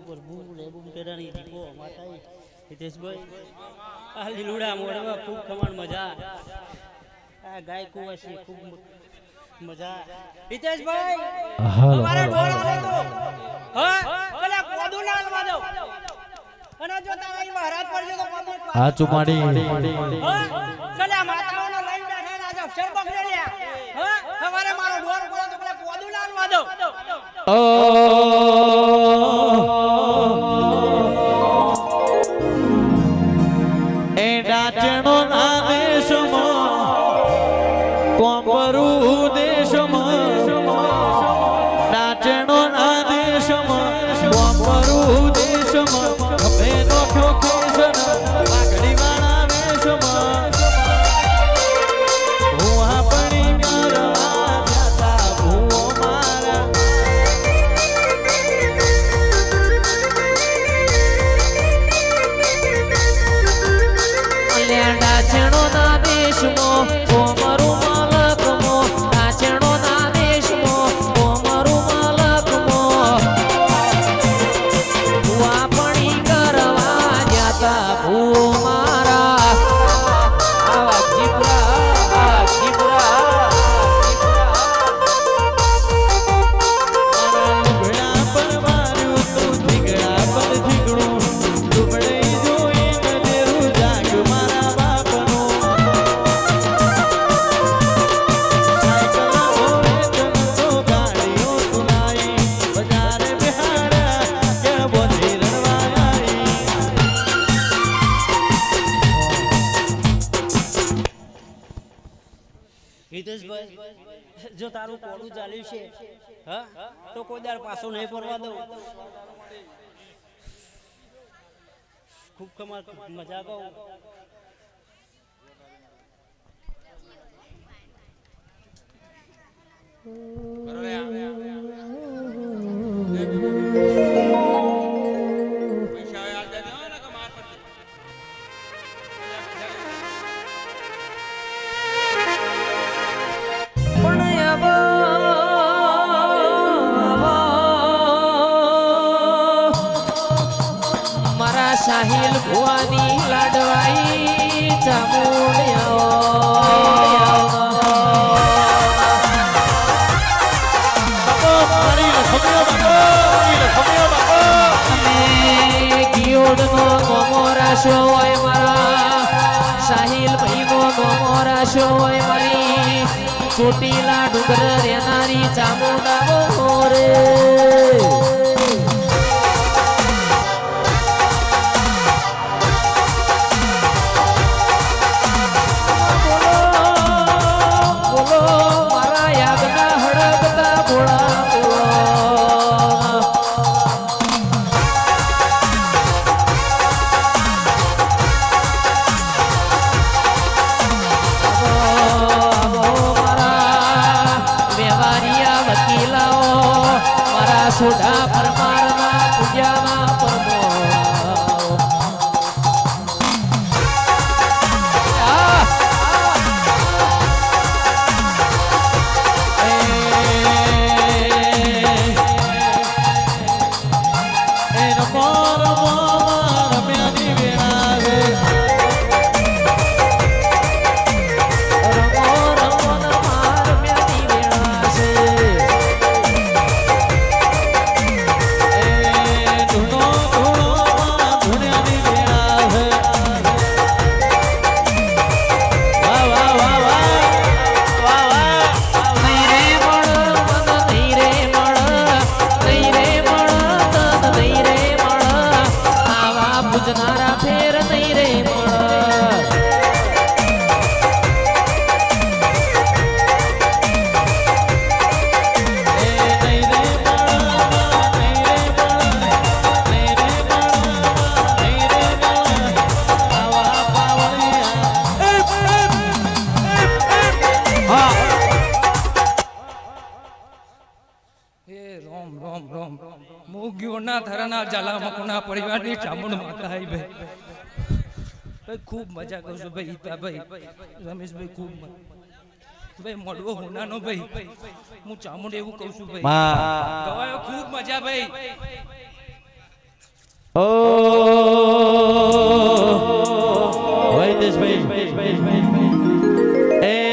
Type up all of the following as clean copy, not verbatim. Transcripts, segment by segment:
પ્રભુ લેબુમ પેરાની દીકો માતાઈ હિતેશભાઈ આ લીલુડા મોડવા ખૂબ ખમણ મજા આ ગાય કુવાસી ખૂબ મજા હિતેશભાઈ અમારા ડોળ આવે તો હા પેલા કોદુ ના આલવા દો અને જો તારા મહારાજ પડજો તો કોદુ આ ચુમાડી કલા માતાઓનો લઈને બેઠા રાજા અક્ષર પકડે લ્યા હા તમારે મારો ડોળ બોલો તો પેલા કોદુ ના આલવા દો એ ડાચણો ના દેશમાં કોપરું દેશમાં ડાચણો ના દેશમાં કોપરું દેશમાં ભેનો ઠોકેશન પાઘડી વાળા વેશમાં હું આપણી કરવા જાતા ભૂવો મારા ડાચણો ના દેશમાં કોમરું માલકમો ડાચણો ના દેશમાં કોમરું માલકમો વાપણી કરવા જાતા ભૂ મારા આવા જીપરા લુગડા પર માર્યું તું ઠીકડા પર ઠીકડું લુગડે જોઈ નજરું જાગ મારા બાપનો સાયકલ ઓળે જનતો ગાડીઓ સુનાઈ બજારે બિહાડા કે બોધી રણવાઈ હિતેશભાઈ જો તારું કોડું ચાલ્યું છે હા તો કોઈ દાર પાછો નહીં પડવા દઉં ખૂબ કમાલ મજા કહું મારા સાહિલ ભુવાની લાડવાઈ રાશો હોય મારા સાહિલ ભાઈ નો મોમો રાશો હોય મારી ચોટીલા ડુંગર રેનારી ચામુંડા રે સોઢા પરમારના પૂજામાં પરમો મોગીઓના ધરાના ઝાલા મકોના પરિવારની ચામુંડ માતા આવી ભાઈ ખૂબ મજા કરું છું ભાઈ ભાઈ રમેશભાઈ ખૂબ ભાઈ મોડવો હોનાનો ભાઈ હું ચામુંડ એવું કહું છું ભાઈ ગવાયો ખૂબ મજા ભાઈ ઓ વૈદેશભાઈ એ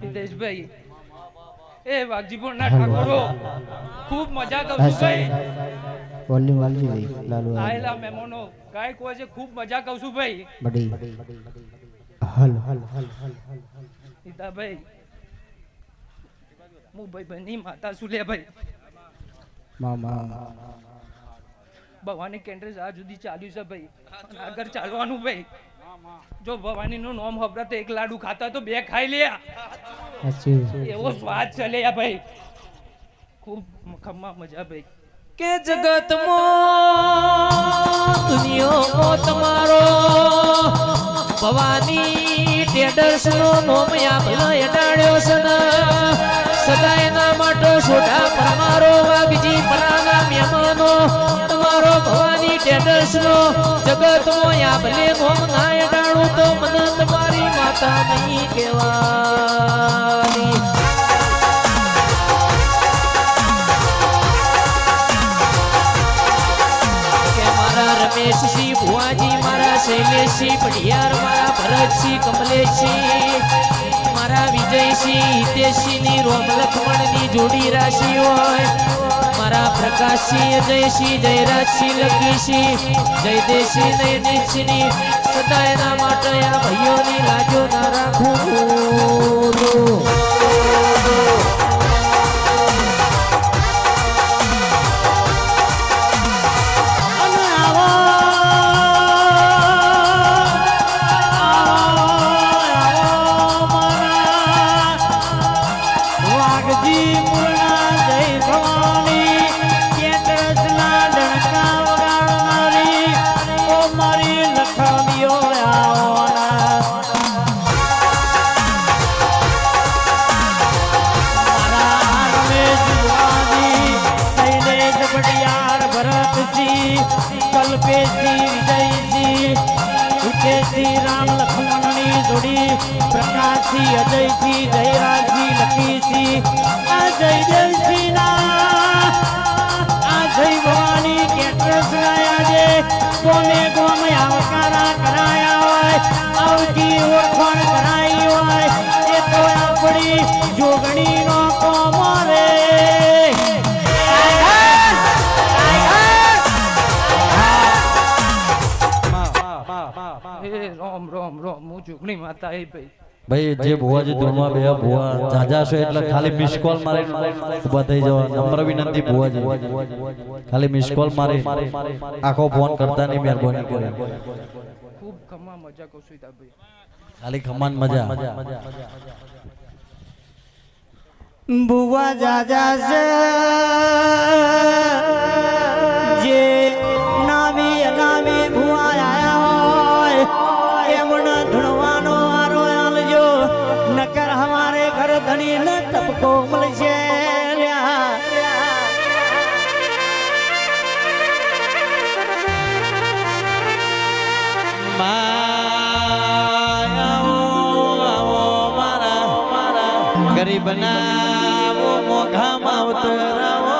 હિતેશભાઈ એ વાઘજીપુરના ઠાકોરો ખૂબ મજા કરું છું ભાઈ વોલ્યુમ વાલજી ભાઈ લાલુ આયેલા મહેમાનો ગાયકો છે ખૂબ મજા કરું છું ભાઈ બડી હલ હિતાભાઈ હું ભાઈ બની માતા સુલે ભાઈ મામા ભવાની કેન્દ્ર આ સુધી ચાલ્યું છે ભાઈ આગળ ચાલવાનું ભાઈ જો ભવાની નું નામ હબરા તો એક લાડુ ખાતા તો બે ખાઈ લે એવો સ્વાદ ચલે ભાઈ ખૂબ ખમ્મા મજા ભાઈ કે જગત દુનિયો તમારો ભવાની ટેડર્સ નો નોમ આપલા એડાડ્યો સન સદાય ના માટો છોટા પરમારો વાઘજી પરાના મહેમાનો તમારો ભવાની ટેડર્સ નો જગત માં આપલે નોમ ના એડાડું તો મને તમારી માતા નહીં કહેવાની રમેશજી ભુવાજી મારા શૈલેષજી પઢિયાર મારા ભરતજી કમલેશજી મારા વિજયસિંહ હિતેશજી ની રોમ લખમણની જોડી રાશિ હોય મારા પ્રકાશસિંહ અજયસિંહ જયરાજસિંહ લકીસિંહ જયદેશસિંહ નયનેશસિંહ ની સદાયના માટે આ ભાઈઓની લાજો ના રાખું રામ લખમણની જોડી પ્રકાશજી અજયજી જયરાજજી લકીજી આ જયદેવસિંહ ના આ જય ભવાની કેટરસ આજે કોને ગોમ આવકારા કરાયા હોય આવતી ઓળખાણ કરાઈ હોય એ તો આપણી જોગણી નો કોમો રે રોમ રોમ રોમ હું ચૂકણી માતા એ ભાઈ ભાઈ જે ભુવાજી ધૂળમાં બે ભુવા જાજા છે એટલે ખાલી મિસ કોલ મારી ઉભા થઈ જવા નમ્ર વિનંતી ભુવાજી ખાલી મિસ કોલ મારી આખો ફોન કરતા ની મહેરબાની કરે ખૂબ ખમ્મા મજા કૌશિતા ભાઈ ખાલી ખમાન મજા ભુવા જાજા છે બનાવો મોઘામાં ઉતરાવો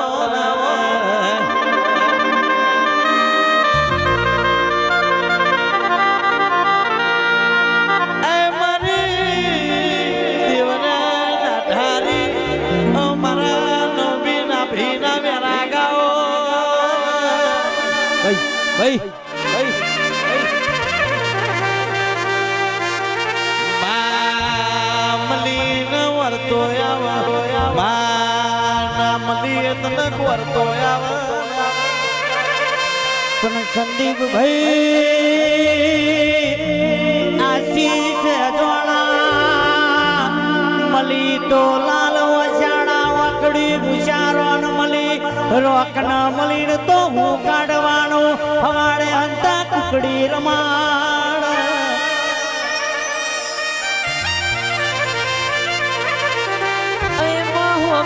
ભાઈ મામલીન વર્તો આવા મામલી તનક વર્તો આવા પણ સંદીપ ભાઈ આશીષ અજવાણા મલી તો લાલ વસાણા વાકડી મુશારોન મલી રોકન મલીન તો હું કાઢવાનો હવાડે હંતા કુકડી રમાડ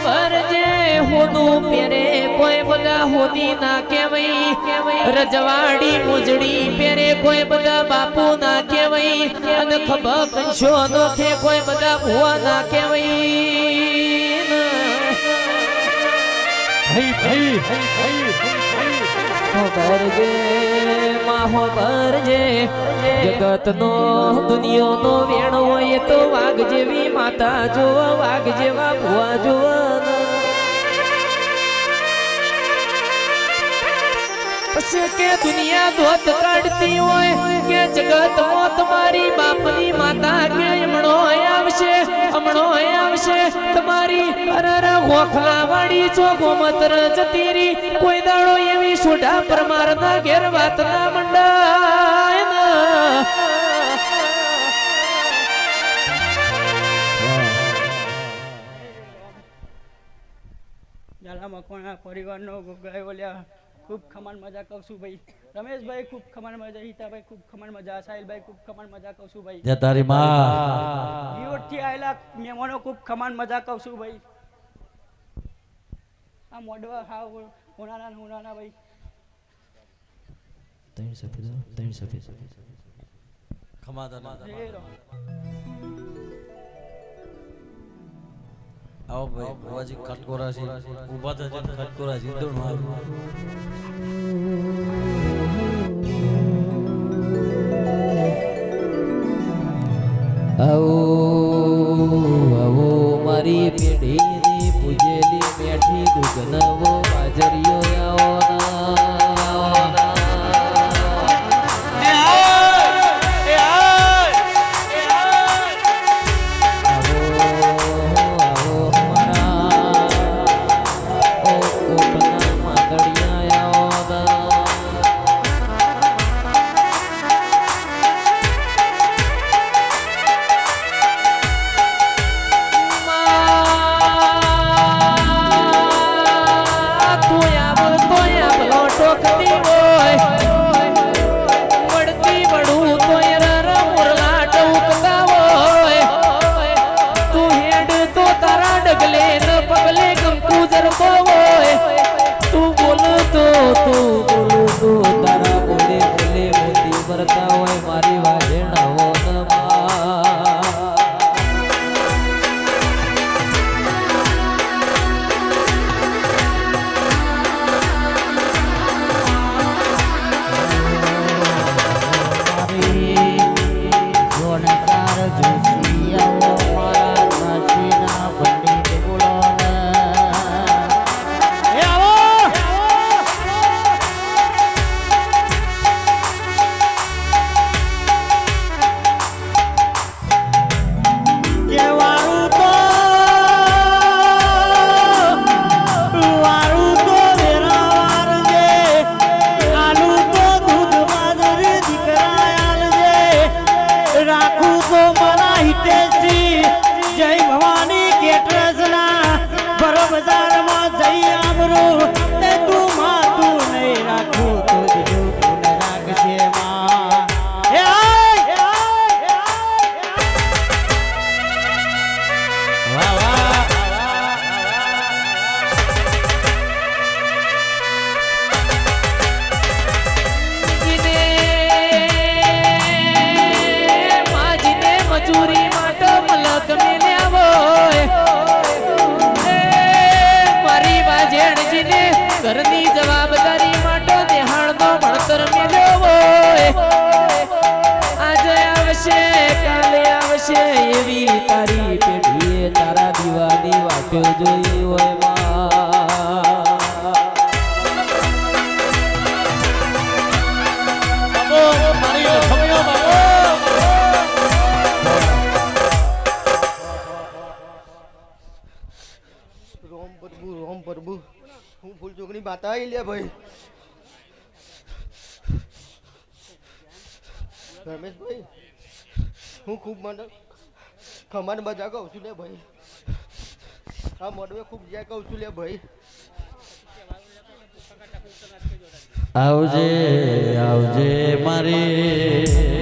ભરજે હોનું પેરે કોઈ બધા હોદી ના કહેવાય રજવાડી મુજડી પેરે કોઈ બધા બાપુ ના કહેવાય અને ખબર કંશો નોખે કોઈ બધા ભુવા ના કહેવાય ભરજે માહો ભરજે જગત નો દુનિયો નો વેણ હોય તો વાઘ જેવી માતા જોવા વાઘ જેવા ભુવા જોવા પછી કે દુનિયા દોત કાઢતી હોય કે જગત માં તમારી બાપની માતા કે હમણો આવશે તમારી અરર હોખલા વાળી છો ગોમત્ર જતી રી કોઈ દાડો એવી સોઢા પરમાર ના ઘેર વાત ના મંડાય ઝાલા મકવાણા પરિવારનો ગાય બોલ્યા ખૂબ ખમાન મજા કહું છું ભાઈ રમેશભાઈ ખૂબ ખમાન મજા હિતાભાઈ ખૂબ ખમાન મજા સાહિલભાઈ ખૂબ ખમાન મજા કહું છું ભાઈ જય તારી માં દિવસથી આવેલા મહેમાનો ખૂબ ખમાન મજા કહું છું ભાઈ આ મોડવા હા હોનાના ભાઈ ત્રણ સફેદ ખમાતા જય રામ. આવો ભાઈ બુવાજી ખટકોરા છે ઊભા થશે ખટકોરા છે દોડ માર આવો આવો મારી પેઢીની પૂજેલી બેઠી દુગનવો બાજરીઓ તું બોલ બધી જવાબદારી માટે દેહાડનો ભણતર મેલ્યો હોય આજે આવશે કાલે આવશે એવી તારી પેઢીએ તારા દીવાની વાટો જોઈ હોય રોમ પ્રભુ હું ફૂલ ચોકની બાતા આવી લે ભાઈ રમેશભાઈ હું ખૂબ મને ખમાન મજા કહું છું લે ભાઈ આ મોડવે ખૂબ જ્યાં કહું છું લે ભાઈ આવજે આવજે મારી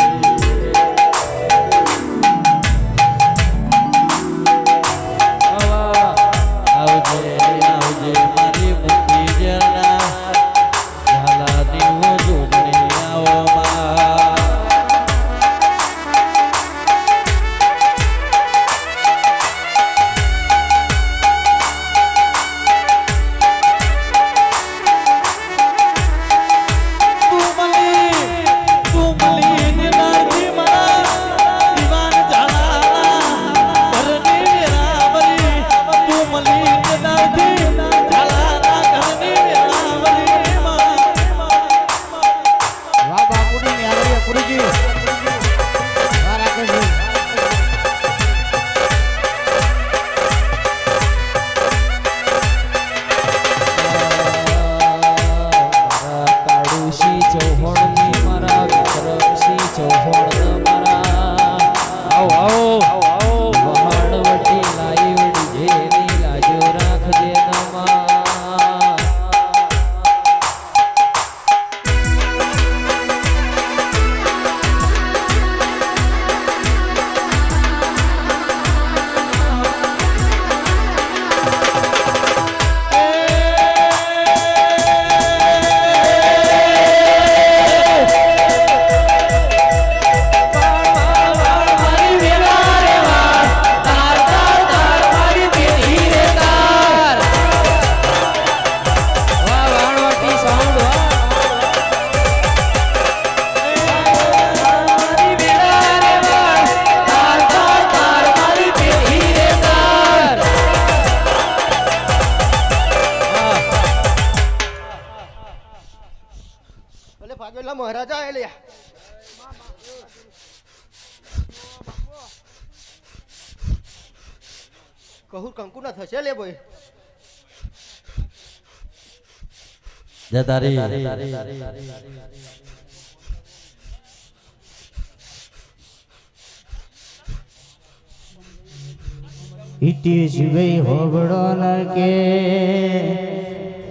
ભાગેલા મહારાજા આલે કહું કંકુ ના થશે લે ભાઈ જય તારી હિતેશ ભાઈ હોબળો ન કે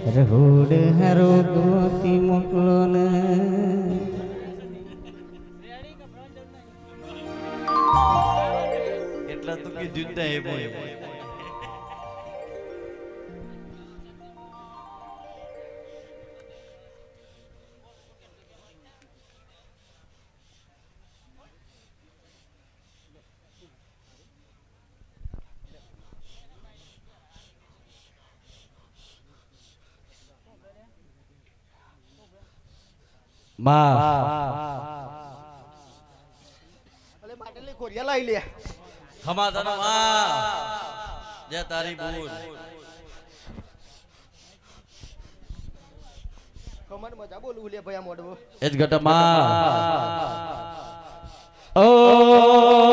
રહોડ હારો ગોતી મોકલો ને એટલા તો કે જુદ્ધા હે બોય માં અલે માટલી ખોરિયા લાવી લે ખમાતન માં જય તારી બોલ કમર મજા બોલું લે ભાઈ આ મોડવો એ જ ઘટ માં ઓ